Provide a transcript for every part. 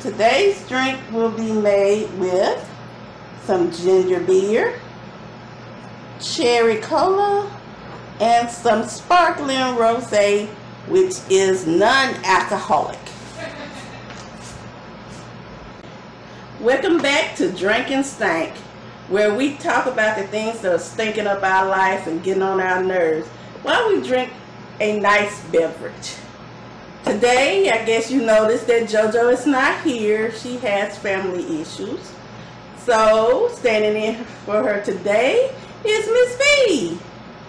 Today's drink will be made with some ginger beer, cherry cola, and some sparkling rosé, which is non-alcoholic. Welcome back to Drank and Stank, where we talk about the things that are stinking up our life and getting on our nerves while we drink a nice beverage. Today, I guess you noticed that JoJo is not here. She has family issues. So, standing in for her today is Miss B.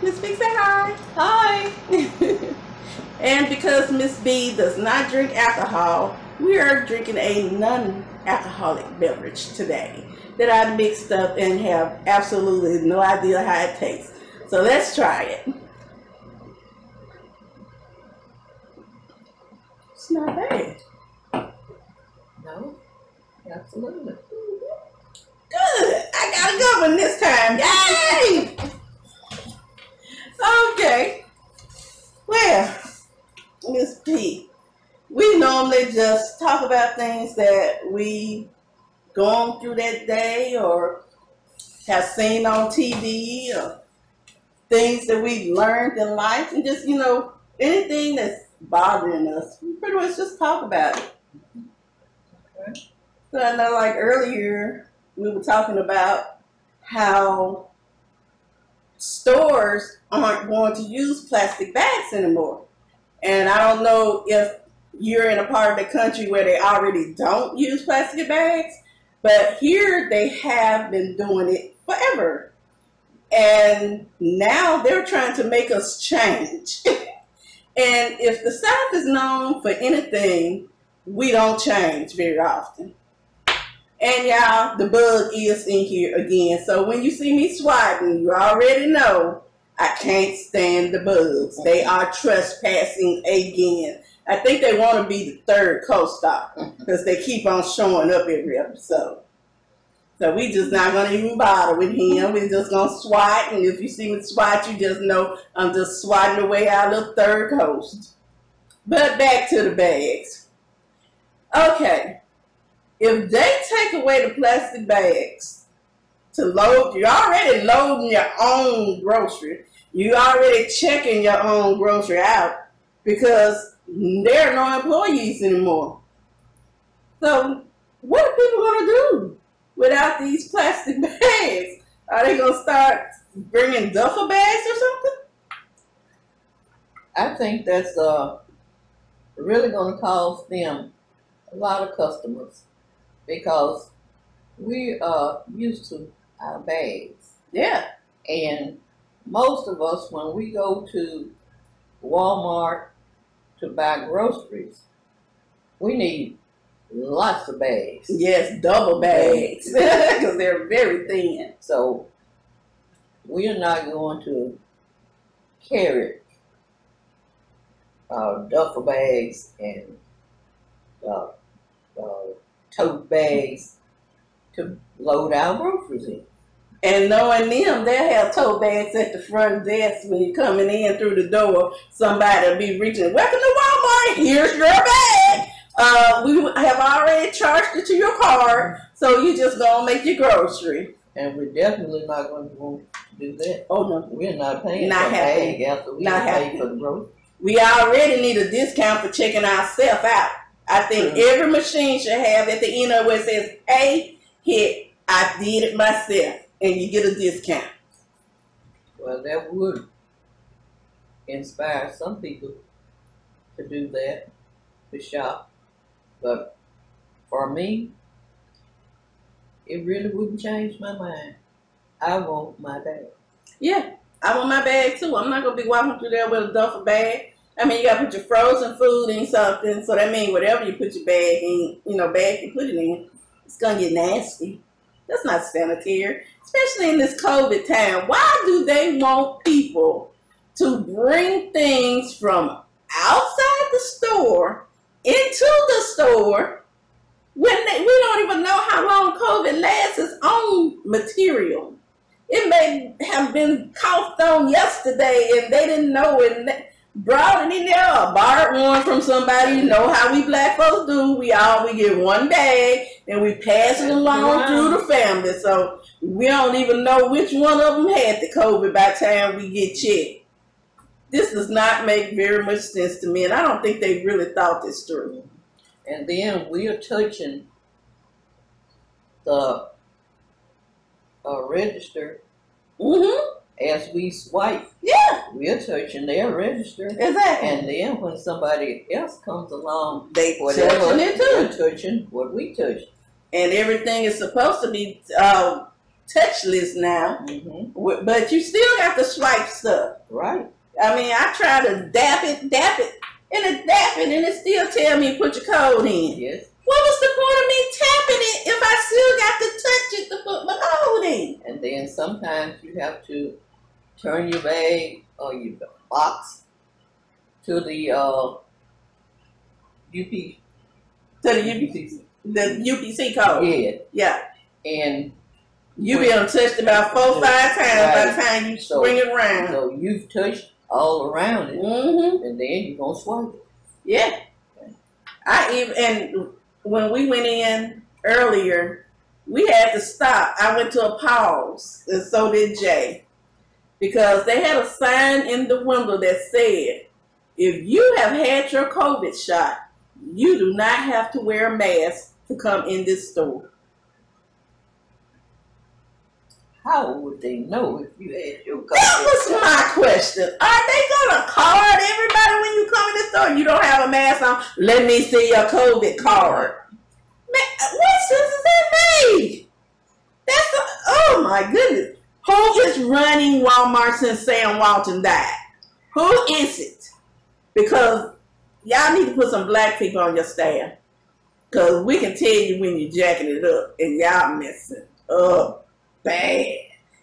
Miss B, say hi. Hi. And because Miss B does not drink alcohol, we are drinking a non-alcoholic beverage today that I mixed up and have absolutely no idea how it tastes. So let's try it. It's not bad. No, absolutely. Good. I got a good one this time. Yay! Okay. Well, Miss P, we normally just talk about things that we gone through that day or have seen on TV or things that we learned in life, and just, anything that's bothering us, we pretty much just talk about it. Okay. So I know, like earlier, we were talking about how stores aren't going to use plastic bags anymore. And I don't know if you're in a part of the country where they already don't use plastic bags, but here they have been doing it forever. And now they're trying to make us change. And if the South is known for anything, we don't change very often. And y'all, the bug is in here again. So when you see me swatting, you already know I can't stand the bugs. They are trespassing again. I think they want to be the third co-star because they keep on showing up every episode. So we just not going to even bother with him. We're just going to swat. And if you see me swat, you just know I'm just swatting away our little third host. But back to the bags. Okay. If they take away the plastic bags to load, you're already loading your own grocery. You're already checking your own grocery out because there are no employees anymore. So what are people going to do without these plastic bags? Are they going to start bringing duffel bags or something? I think that's really going to cause them a lot of customers because we are used to our bags. Yeah. And most of us, when we go to Walmart to buy groceries, we need lots of bags. Yes, double bags because they're very thin. So we are not going to carry duffel bags and tote bags to load our groceries in. And knowing them, they'll have tote bags at the front desk when you're coming in through the door. Somebody will be reaching, "Welcome to Walmart, here's your bag. We have already charged it to your card, so you just go and make your grocery." And we're definitely not going to want to do that. Oh, no. We're not paying Not for a happening. bag after we Not pay happening. for the groceries. We already need a discount for checking ourselves out. I think every machine should have at the end of it where it says, "Hey, hit, I did it myself," and you get a discount. Well, that would inspire some people to do that, to shop. But for me, it really wouldn't change my mind. I want my bag. Yeah, I want my bag too. I'm not going to be walking through there with a duffel bag. I mean, you got to put your frozen food in something. So that means whatever you put your bag in, bag you put it in, it's going to get nasty. That's not sanitary, especially in this COVID time. Why do they want people to bring things from outside the store into the store when we don't even know how long COVID lasts its own material? It may have been coughed on yesterday and they didn't know it. brought it in there or borrowed one from somebody. You know how we black folks do. We get one bag and we pass it along through the family. So we don't even know which one of them had the COVID by the time we get checked. This does not make very much sense to me, and I don't think they really thought this through. And then we are touching the register as we swipe. Yeah. We're touching their register. Exactly. And then when somebody else comes along, they touching it too. They're touching what we touch. And everything is supposed to be touchless now. But you still got to swipe stuff. Right. I mean, I try to dap it, and it still tell me put your code in. Yes. What was the point of me tapping it if I still got to touch it to put my code in? And then sometimes you have to turn your bag or your box to the UPC code. Yeah. Yeah. And you be touched about 4 or 5 times by the time you swing it around. So you've touched all around it, and then you're gonna swipe it. Yeah. And when we went in earlier, we had to stop. I went to a pause, and so did Jay, because they had a sign in the window that said, if you have had your COVID shot, you do not have to wear a mask to come in this store. How would they know if you had your COVID? That was my question. Are they going to card everybody when you come in the store? You don't have a mask on. Let me see your COVID card. Man, what sense does that make? Oh my goodness. Who is running Walmart since Sam Walton died? Who is it? Because y'all need to put some black people on your staff. Because we can tell you when you're jacking it up and y'all messing up bad.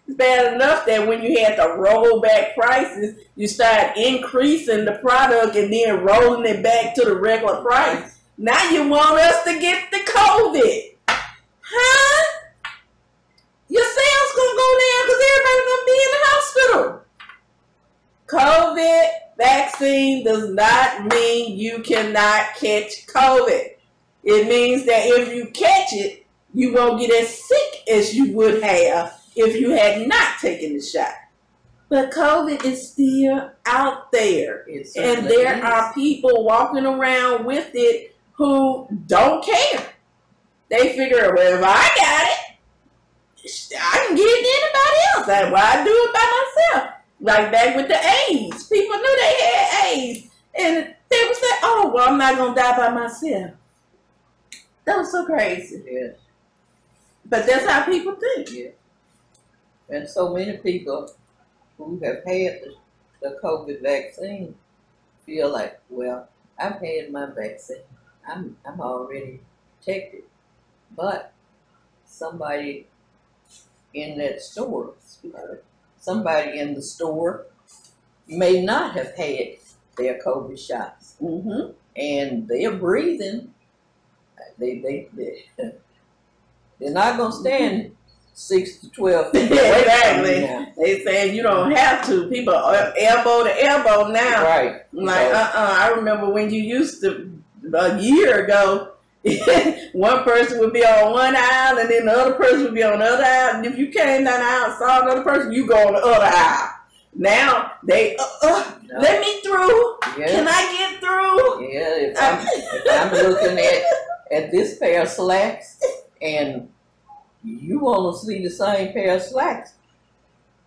It's bad enough that when you had to roll back prices, you start increasing the product and then rolling it back to the regular price. Now you want us to get the COVID. Huh? Your sales gonna go down because everybody's gonna be in the hospital. COVID vaccine does not mean you cannot catch COVID. It means that if you catch it, you won't get as sick as you would have if you had not taken the shot. But COVID is still out there. And there are people walking around with it who don't care. They figure, well, if I got it, I can get it to anybody else. That's why I do it by myself. Like back with the AIDS. People knew they had AIDS. And they would say, oh, well, I'm not going to die by myself. That was so crazy. Yes. But that's how people think. Yeah. And so many people who have had the COVID vaccine feel like, well, I've had my vaccine. I'm already protected. But somebody in that store, somebody in the store may not have had their COVID shots. And they're breathing. They're not going to stand 6 to 12 feet away. Exactly. They saying you don't have to. People are elbow to elbow now. Right. Like, I remember when you used to, a year ago, one person would be on one aisle and then the other person would be on the other aisle. And if you came down the aisle and saw another person, you go on the other aisle. Now, they, let me through. Yes. Can I get through? Yeah, if I'm looking at this pair of slacks and you want to see the same pair of slacks,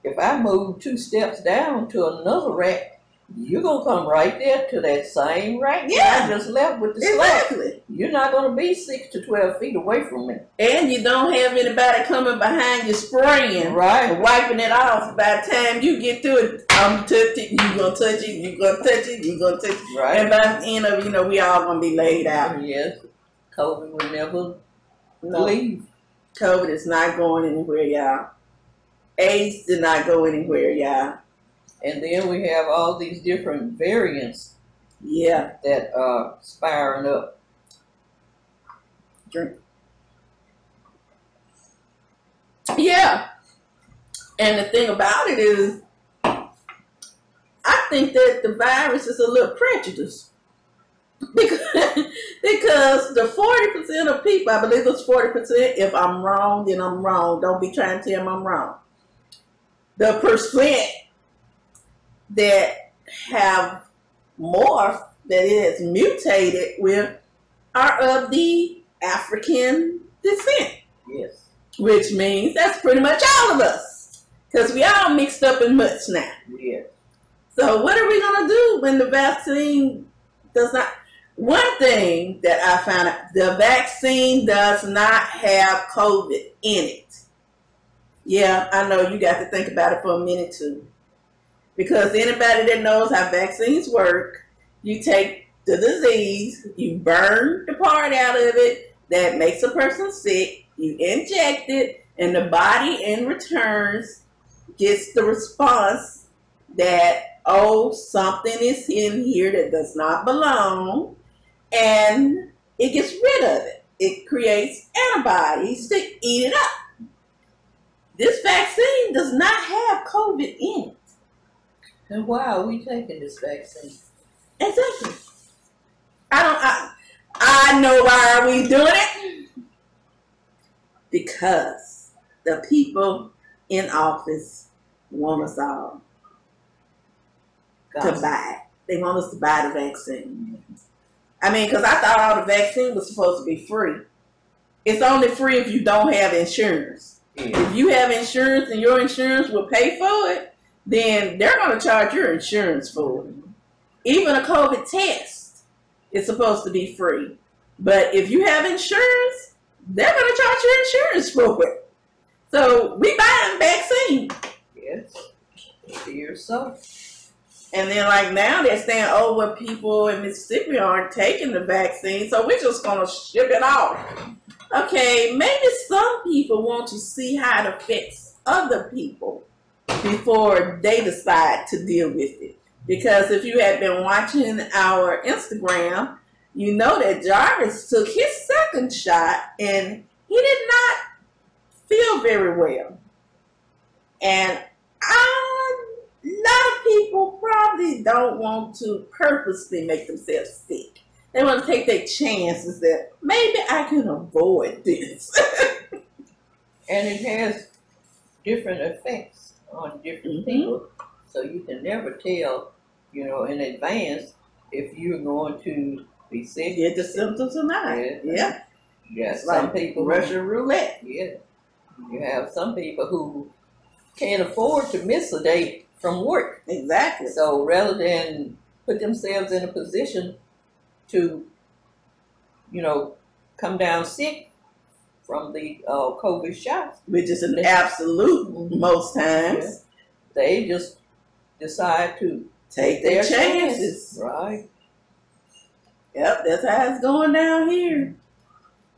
if I move 2 steps down to another rack, you're going to come right there to that same rack that I just left with the slacks. You're not going to be 6 to 12 feet away from me. And you don't have anybody coming behind you spraying, right, wiping it off. By the time you get to it, I'm touch it, you're going to touch it, you're going to touch it, you're going to touch it. Right. And by the end of it, we all going to be laid out. Yes. COVID will never leave. COVID is not going anywhere, y'all. AIDS did not go anywhere, y'all. And then we have all these different variants that are spiraling up. Drink. Yeah. And the thing about it is, I think that the virus is a little prejudiced. Because the 40% of people, I believe it's 40%, if I'm wrong, then I'm wrong. Don't be trying to tell me I'm wrong. The percent that have morphed, that is mutated with, are of the African descent. Yes. Which means that's pretty much all of us. Because we all mixed up in much now. Yes. So what are we going to do when the vaccine does not... One thing that I found out, the vaccine does not have COVID in it. Yeah, I know you got to think about it for a minute too. Because anybody that knows how vaccines work, you take the disease, you burn the part out of it that makes a person sick, you inject it, and the body in returns gets the response that, oh, something is in here that does not belong, and it gets rid of it. It creates antibodies to eat it up. This vaccine does not have COVID in it. And why are we taking this vaccine? Exactly. I know why are we doing it. Because the people in office want us all to buy it. They want us to buy the vaccine. I mean, because I thought all the vaccine was supposed to be free. It's only free if you don't have insurance. Yeah. If you have insurance and your insurance will pay for it, then they're going to charge your insurance for it. Even a COVID test is supposed to be free. But if you have insurance, they're going to charge your insurance for it. So we buying vaccine. Yes. Fear so. And then like now they're saying, oh, well, people in Mississippi aren't taking the vaccine, so we're just going to ship it off. Okay, maybe some people want to see how it affects other people before they decide to deal with it. Because if you had been watching our Instagram, you know that Jarvis took his second shot and he did not feel very well. And a lot of people probably don't want to purposely make themselves sick. They want to take their chances that maybe I can avoid this. And it has different effects on different people. So you can never tell, in advance if you're going to be sick. Get the symptoms or not. Yeah. Yeah. It's Some like people Russian roulette. Yeah. You have some people who can't afford to miss a day from work. Exactly. So rather than put themselves in a position to, come down sick from the COVID shots, which is an absolute most times, they just decide to take their chances. Right. Yep, that's how it's going down here.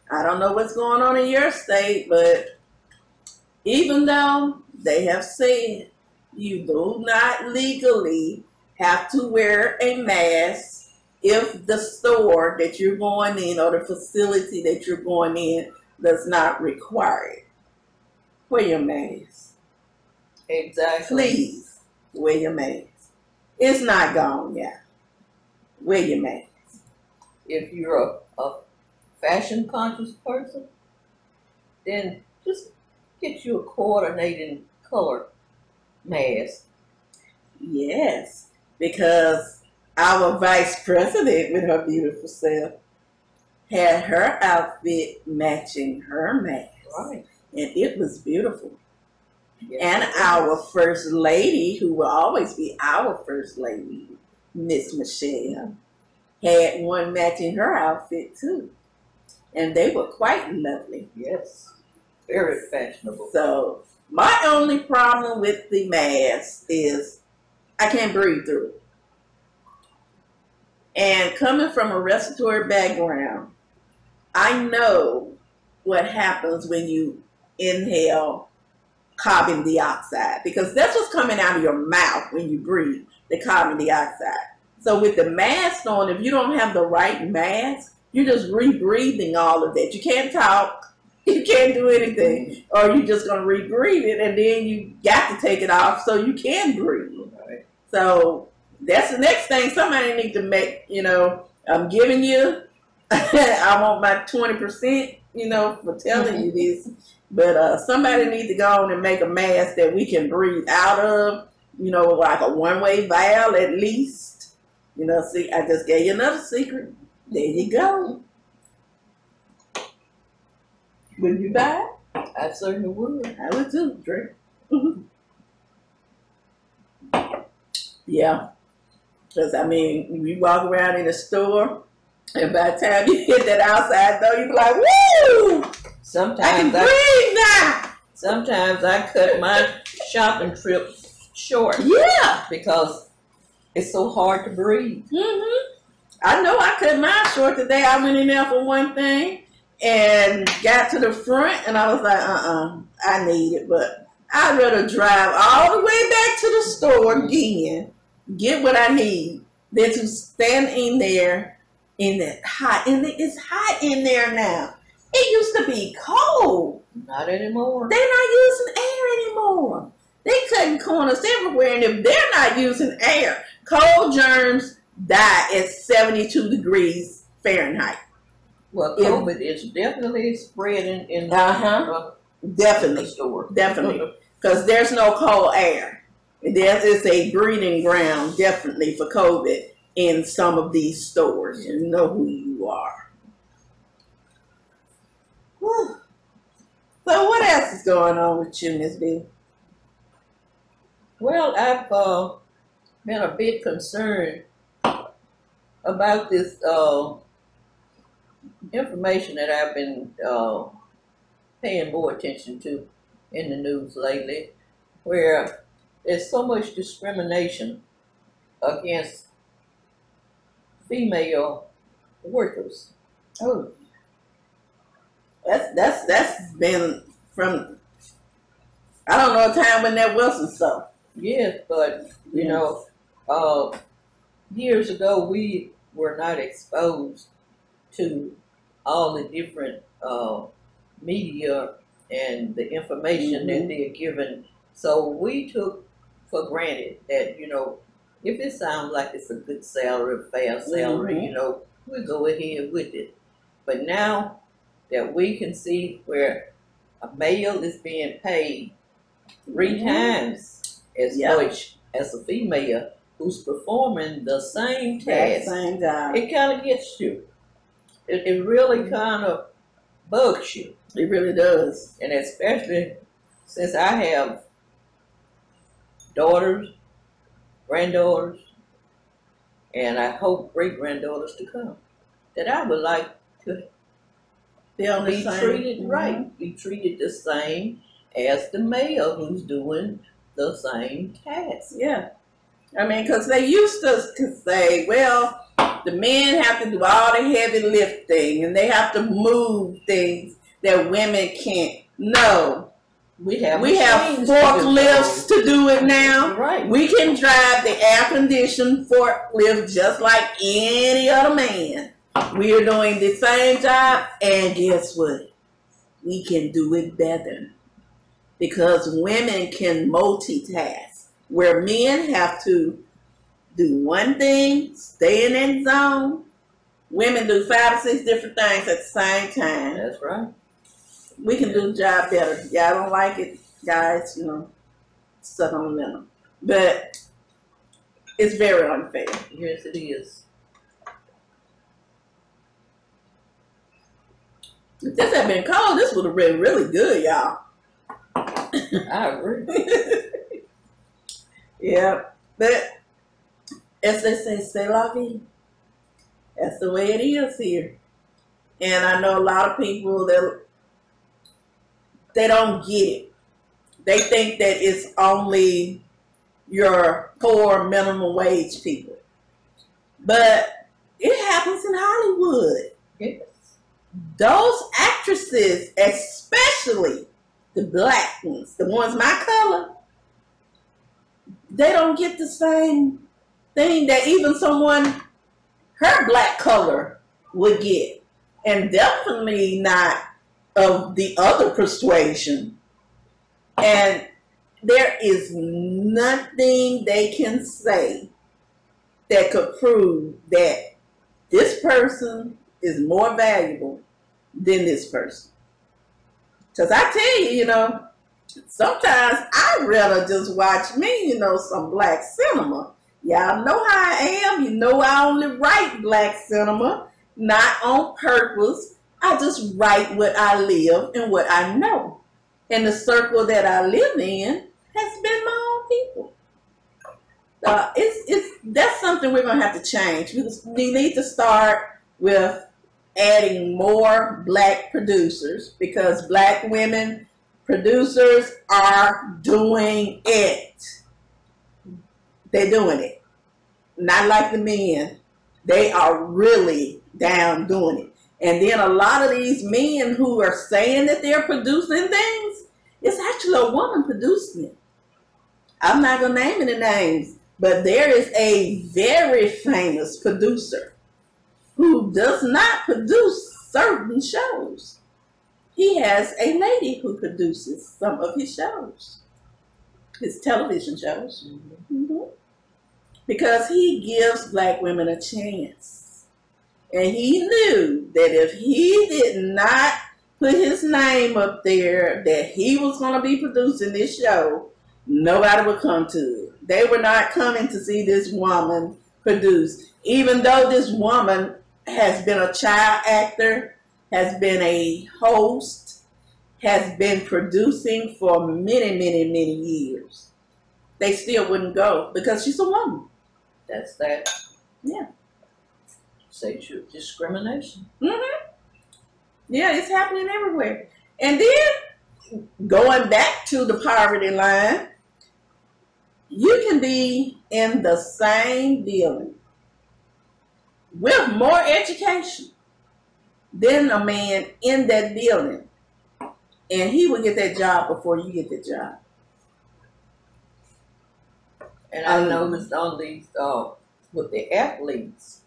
I don't know what's going on in your state, but even though they have said you do not legally have to wear a mask if the store that you're going in or the facility that you're going in does not require it. Wear your mask. Exactly. Please wear your mask. It's not gone yet. Wear your mask. If you're a fashion conscious person, then just get you a coordinating color mask. Yes, because our vice president with her beautiful self had her outfit matching her mask. Right. And it was beautiful. Yes, and our first lady, who will always be our first lady, Miss Michelle, had one matching her outfit too. And they were quite lovely. Yes. Very fashionable. So my only problem with the mask is I can't breathe through it. And coming from a respiratory background, I know what happens when you inhale carbon dioxide, because that's what's coming out of your mouth when you breathe, the carbon dioxide. So with the mask on, if you don't have the right mask, you're just rebreathing all of that. You can't talk, you can't do anything, or you're just going to rebreathe it, and then you got to take it off so you can breathe. Right. So That's the next thing somebody need to make. You know, I'm giving you. I want my 20%. You know, for telling you this, but somebody needs to go on and make a mask that we can breathe out of. You know, like a one-way valve at least. You know, see, I just gave you another secret. There you go. Would you buy it? I certainly would. I would too, Drake. Yeah. Because, I mean, you walk around in the store, and by the time you hit that outside door, you be like, woo! Sometimes I can breathe now. Sometimes I cut my shopping trip short. Yeah. Because it's so hard to breathe. I know I cut mine short today. I went in there for one thing and got to the front, and I was like, I need it. But I'd rather drive all the way back to the store again, get what I need, than to stand in there in that hot. And it's hot in there now. It used to be cold. Not anymore. They're not using air anymore. They cutting corners everywhere, and if they're not using air, cold germs die at 72 degrees Fahrenheit. Well, COVID is definitely spreading in definitely the store. Definitely, because there's no cold air. It's a breeding ground, definitely, for COVID in some of these stores. You know who you are. Whew. So what else is going on with you, Miss B? Well, I've been a bit concerned about this information that I've been paying more attention to in the news lately, where there's so much discrimination against female workers. Oh, that's been from, I don't know, a time when that wasn't so. Yes, but you know, years ago we were not exposed to all the different media and the information that they're given. So we took for granted that, you know, if it sounds like it's a good salary, a fair salary, you know, we'll go ahead with it. But now that we can see where a male is being paid 3 times as much as a female who's performing the same task, same job, it kind of gets you. It really kind of bugs you. It really does. And especially since I have daughters, granddaughters, and I hope great-granddaughters to come, that I would like to be treated right, be treated the same as the male who's doing the same task. Yeah. I mean, because they used to say, well, the men have to do all the heavy lifting and they have to move things that women can't. No. We have forklifts to do it now. Right. We can drive the air-conditioned forklift just like any other man. We are doing the same job, and guess what? We can do it better. Because women can multitask. Where men have to do one thing, stay in that zone, women do 5 or 6 different things at the same time. That's right. We can do the job better. Y'all don't like it, guys, you know, suck on them. But it's very unfair. Yes, it is. If this had been cold, this would have been really good, y'all. I agree. Yeah, but as they say, c'est la vie. That's the way it is here. And I know a lot of people that they don't get it. They think that it's only your poor minimum wage people. But it happens in Hollywood. Yes. Those actresses, especially the black ones, the ones my color, they don't get the same thing that even someone her black color would get. And definitely not of the other persuasion. And there is nothing they can say that could prove that this person is more valuable than this person. Because I tell you, you know, sometimes I'd rather just watch me, you know, some black cinema. Y'all know how I am. You know I only write black cinema, not on purpose. I just write what I live and what I know. And the circle that I live in has been my own people. That's something we're going to have to change. We need to start with adding more black producers, because black women producers are doing it. They're doing it. Not like the men. They are really down doing it. And then a lot of these men who are saying that they're producing things, it's actually a woman producing it. I'm not going to name any names, but there is a very famous producer who does not produce certain shows. He has a lady who produces some of his shows, his television shows. Mm-hmm. Because he gives black women a chance. And he knew that if he did not put his name up there, that he was going to be producing this show, nobody would come to it. They were not coming to see this woman produce. Even though this woman has been a child actor, has been a host, has been producing for many, many, many years, they still wouldn't go because she's a woman. That's that. Yeah. Sexual discrimination. Mm-hmm. Yeah, it's happening everywhere. And then, going back to the poverty line, you can be in the same building with more education than a man in that building, and he will get that job before you get that job. And I noticed on these, with the athletes,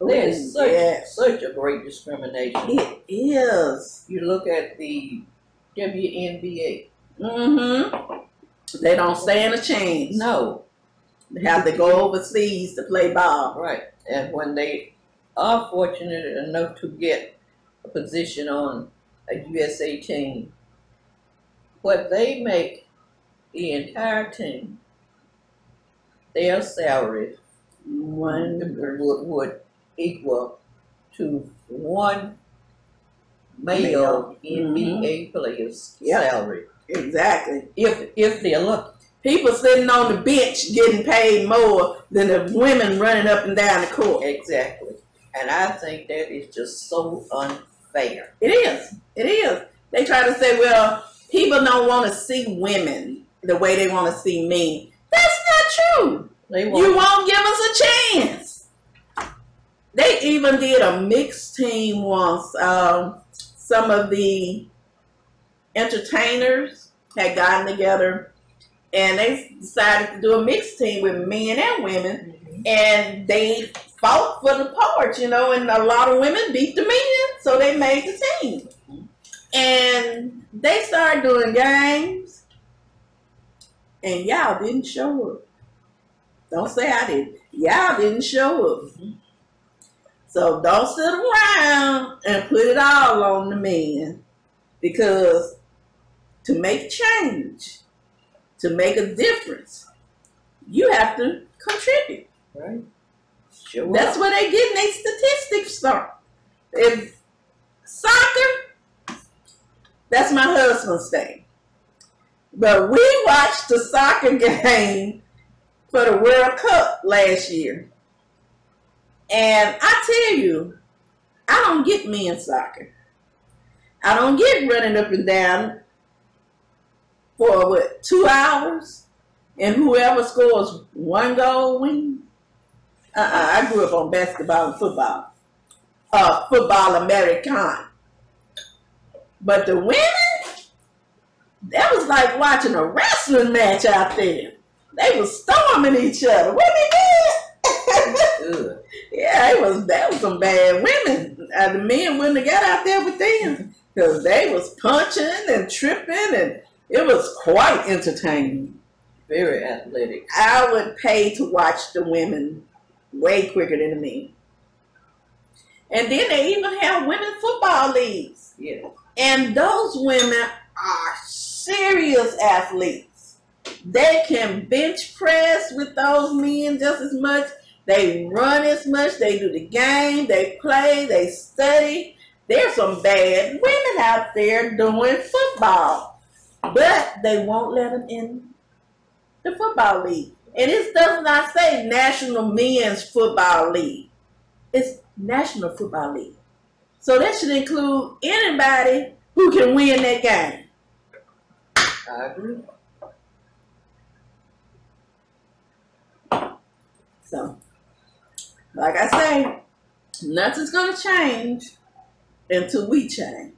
there's such a great discrimination. It is. You look at the WNBA. Mm-hmm. They don't stand a chance. No. They have to go overseas to play ball. Right. And when they are fortunate enough to get a position on a USA team, what they make, the entire team, their salary would equal to one male NBA player's salary. Exactly. If they're lucky. People sitting on the bench getting paid more than the women running up and down the court. Exactly. And I think that is just so unfair. It is. It is. They try to say, well, people don't want to see women the way they want to see men. That's not true. You won't give us a chance. They even did a mixed team once. Some of the entertainers had gotten together and they decided to do a mixed team with men and women. Mm-hmm. And they fought for the parts, you know, and a lot of women beat the men, so they made the team. Mm-hmm. And they started doing games, and y'all didn't show up. Don't say I did. Y'all didn't show up. Mm-hmm. So don't sit around and put it all on the men, because to make change, to make a difference, you have to contribute. Right. Sure. That's where they getting their statistics from. If soccer, that's my husband's thing. But we watched the soccer game for the World Cup last year. And I tell you, I don't get men's soccer. I don't get running up and down for 2 hours, and whoever scores one goal wins. I grew up on basketball and football. Football American. But the women, that was like watching a wrestling match out there. They was storming each other. What they did? Yeah, that was some bad women. The men wouldn't have got out there with them, because they was punching and tripping, and it was quite entertaining. Very athletic. I would pay to watch the women Way quicker than the men. And then they even have women football leagues. Yeah. And those women are serious athletes. They can bench press with those men just as much. They run as much. They do the game. They play. They study. There's some bad women out there doing football. But they won't let them in the football league. And it does not say National Men's Football League. It's National Football League. So that should include anybody who can win that game. I agree. So, like I say, nothing's going to change until we change.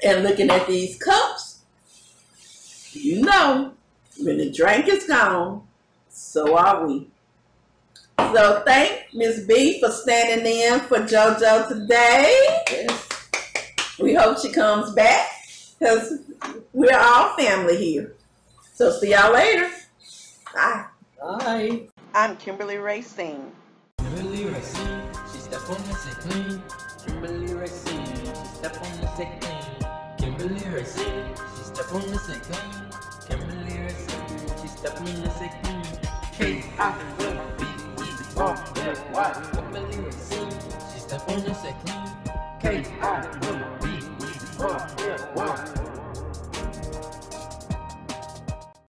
And looking at these cups, you know, when the drink is gone, so are we. So thank Miss B for standing in for JoJo today. Yes. We hope she comes back because we're all family here. So see y'all later. Bye. Bye. I'm imkimberlyracin. Imkimberlyracin, she step on the set clean. Imkimberlyracin, she step on the set clean. Imkimberlyracin, she step on the set clean. Imkimberlyracin, she step on the set clean. K-I-M-B-E-R-L-Y. Imkimberlyracin, she step on the set clean. K-I-M-B-E-R-L-Y.